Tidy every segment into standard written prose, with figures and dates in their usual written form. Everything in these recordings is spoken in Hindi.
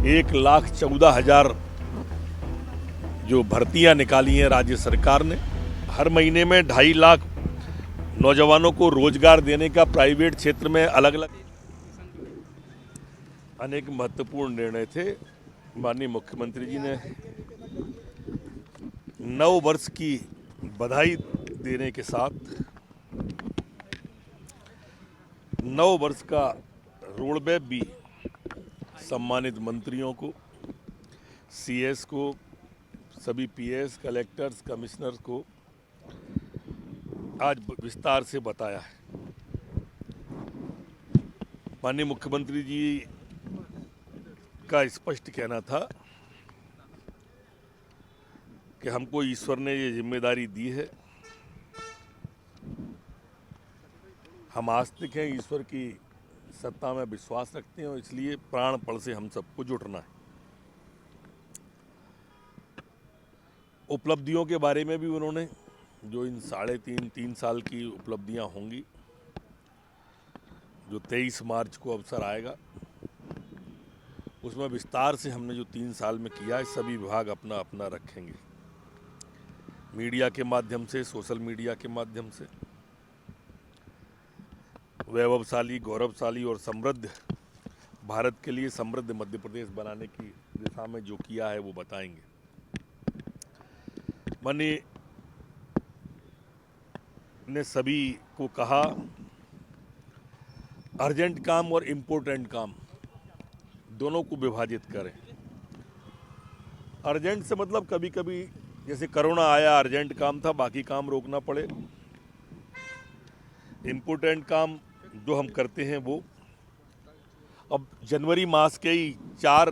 1,14,000 जो भर्तियां निकाली हैं राज्य सरकार ने। हर महीने में 2.5 लाख नौजवानों को रोजगार देने का प्राइवेट क्षेत्र में अलग अलग अनेक महत्वपूर्ण निर्णय थे। माननीय मुख्यमंत्री जी ने नव वर्ष की बधाई देने के साथ नव वर्ष का रोड मैप भी सम्मानित मंत्रियों को, सीएस को, सभी पीएस, कलेक्टर्स, कमिश्नर्स को आज विस्तार से बताया है। माननीय मुख्यमंत्री जी का स्पष्ट कहना था कि हमको ईश्वर ने ये जिम्मेदारी दी है, हम आस्तिक हैं, ईश्वर की सत्ता में विश्वास रखते हैं और इसलिए प्राणपण से हम सबको जुटना है। उपलब्धियों के बारे में भी उन्होंने, जो इन 3.5 साल की उपलब्धियां होंगी, जो 23 मार्च को अवसर आएगा, उसमें विस्तार से हमने जो 3 साल में किया है, सभी विभाग अपना अपना रखेंगे। मीडिया के माध्यम से, सोशल मीडिया के माध्यम से वैभवशाली, गौरवशाली और समृद्ध भारत के लिए समृद्ध मध्य प्रदेश बनाने की दिशा में जो किया है वो बताएंगे। माननीय ने सभी को कहा अर्जेंट काम और इम्पोर्टेंट काम दोनों को विभाजित करें। अर्जेंट से मतलब कभी कभी जैसे कोरोना आया, अर्जेंट काम था, बाकी काम रोकना पड़े। इम्पोर्टेंट काम जो हम करते हैं वो अब जनवरी मास के ही 4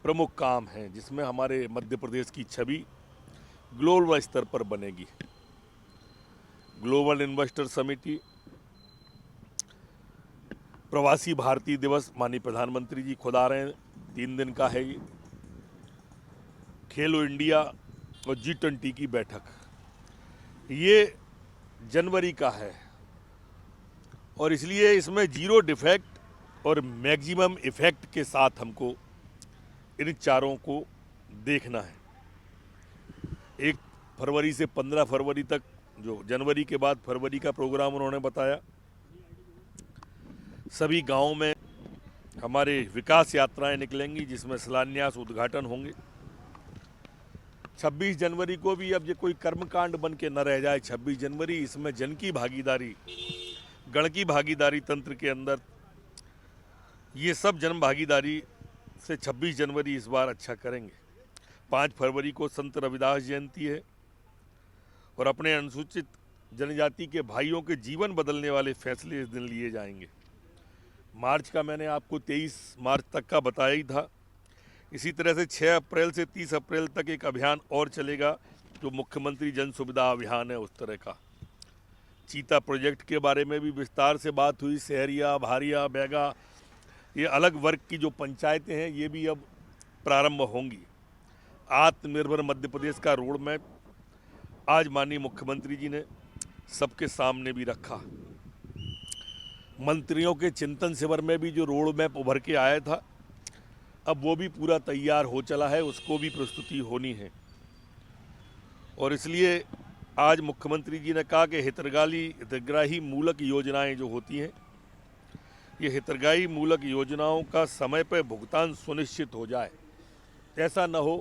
प्रमुख काम हैं जिसमें हमारे मध्य प्रदेश की छवि ग्लोबल स्तर पर बनेगी। ग्लोबल इन्वेस्टर समिति, प्रवासी भारतीय दिवस, माननीय प्रधानमंत्री जी खुद आ रहे हैं, 3 दिन का है ये। खेलो इंडिया और G20 की बैठक, ये जनवरी का है और इसलिए इसमें 0 डिफेक्ट और मैक्सिमम इफेक्ट के साथ हमको इन चारों को देखना है। 1 फरवरी से 15 फरवरी तक, जो जनवरी के बाद फरवरी का प्रोग्राम उन्होंने बताया, सभी गांवों में हमारे विकास यात्राएं निकलेंगी जिसमें शिलान्यास, उद्घाटन होंगे। 26 जनवरी को भी अब ये कोई कर्मकांड बन के न रह जाए। 26 जनवरी इसमें जन की भागीदारी, गण की भागीदारी तंत्र के अंदर ये सब जन भागीदारी से 26 जनवरी इस बार अच्छा करेंगे। 5 फरवरी को संत रविदास जयंती है और अपने अनुसूचित जनजाति के भाइयों के जीवन बदलने वाले फैसले इस दिन लिए जाएंगे। मार्च का मैंने आपको 23 मार्च तक का बताया ही था। इसी तरह से 6 अप्रैल से 30 अप्रैल तक एक अभियान और चलेगा जो मुख्यमंत्री जन सुविधा अभियान है, उस तरह का। चीता प्रोजेक्ट के बारे में भी विस्तार से बात हुई। शहरिया, भारिया, बैगा, ये अलग वर्ग की जो पंचायतें हैं ये भी अब प्रारंभ होंगी। आत्मनिर्भर मध्य प्रदेश का रोड मैप आज माननीय मुख्यमंत्री जी ने सबके सामने भी रखा। मंत्रियों के चिंतन शिविर में भी जो रोड मैप उभर के आया था, अब वो भी पूरा तैयार हो चला है, उसको भी प्रस्तुति होनी है। और इसलिए आज मुख्यमंत्री जी ने कहा कि हितग्राही मूलक योजनाएं जो होती हैं, ये हितग्राही मूलक योजनाओं का समय पर भुगतान सुनिश्चित हो जाए। ऐसा न हो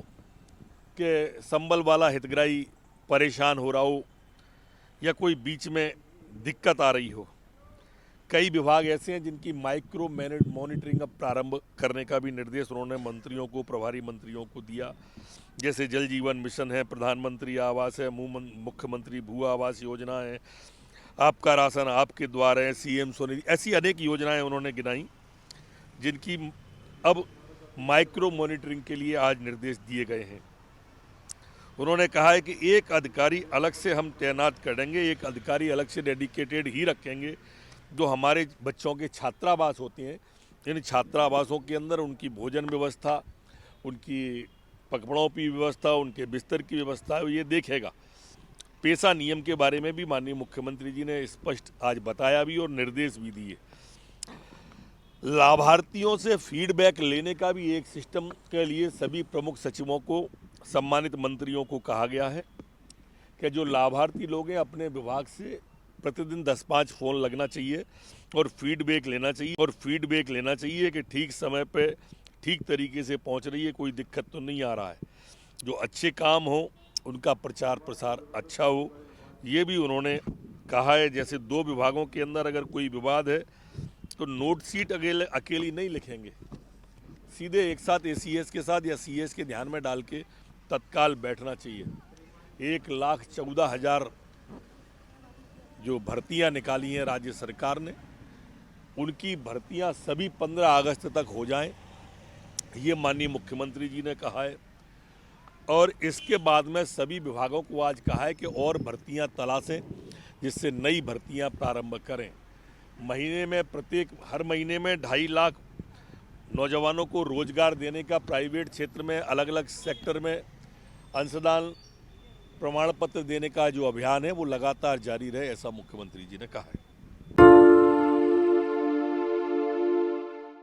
कि संबल वाला हितग्राही परेशान हो रहा हो या कोई बीच में दिक्कत आ रही हो। कई विभाग ऐसे हैं जिनकी माइक्रो मॉनिटरिंग अब प्रारंभ करने का भी निर्देश उन्होंने मंत्रियों को, प्रभारी मंत्रियों को दिया। जैसे जल जीवन मिशन है, प्रधानमंत्री आवास है, मुख्यमंत्री भू आवास योजना है, आपका राशन आपके द्वार है, CM स्वनिधि, ऐसी अनेक योजनाएं उन्होंने गिनाई जिनकी अब माइक्रो मॉनिटरिंग के लिए आज निर्देश दिए गए हैं। उन्होंने कहा है कि एक अधिकारी अलग से हम तैनात करेंगे, एक अधिकारी अलग से डेडिकेटेड ही रखेंगे जो हमारे बच्चों के छात्रावास होते हैं। इन छात्रावासों के अंदर उनकी भोजन व्यवस्था, उनकी कपड़ों की व्यवस्था, उनके बिस्तर की व्यवस्था ये देखेगा। पेशा नियम के बारे में भी माननीय मुख्यमंत्री जी ने स्पष्ट आज बताया भी और निर्देश भी दिए। लाभार्थियों से फीडबैक लेने का भी एक सिस्टम के लिए सभी प्रमुख सचिवों को, सम्मानित मंत्रियों को कहा गया है कि जो लाभार्थी लोग हैं अपने विभाग से प्रतिदिन 10-5 फ़ोन लगना चाहिए और फीडबैक लेना चाहिए कि ठीक समय पे ठीक तरीके से पहुंच रही है, कोई दिक्कत तो नहीं आ रहा है। जो अच्छे काम हो उनका प्रचार प्रसार अच्छा हो, ये भी उन्होंने कहा है। जैसे 2 विभागों के अंदर अगर कोई विवाद है तो नोट शीट अकेली नहीं लिखेंगे, सीधे एक साथ एसीएस के साथ या सीएस के ध्यान में डाल के तत्काल बैठना चाहिए। 1,14,000 जो भर्तियां निकाली हैं राज्य सरकार ने, उनकी भर्तियां सभी 15 अगस्त तक हो जाएं, ये माननीय मुख्यमंत्री जी ने कहा है। और इसके बाद में सभी विभागों को आज कहा है कि और भर्तियां तलाशें, जिससे नई भर्तियां प्रारंभ करें। हर महीने में 2.5 लाख नौजवानों को रोजगार देने का, प्राइवेट क्षेत्र में अलग अलग सेक्टर में अंशदान प्रमाण पत्र देने का जो अभियान है वो लगातार जारी रहे, ऐसा मुख्यमंत्री जी ने कहा है।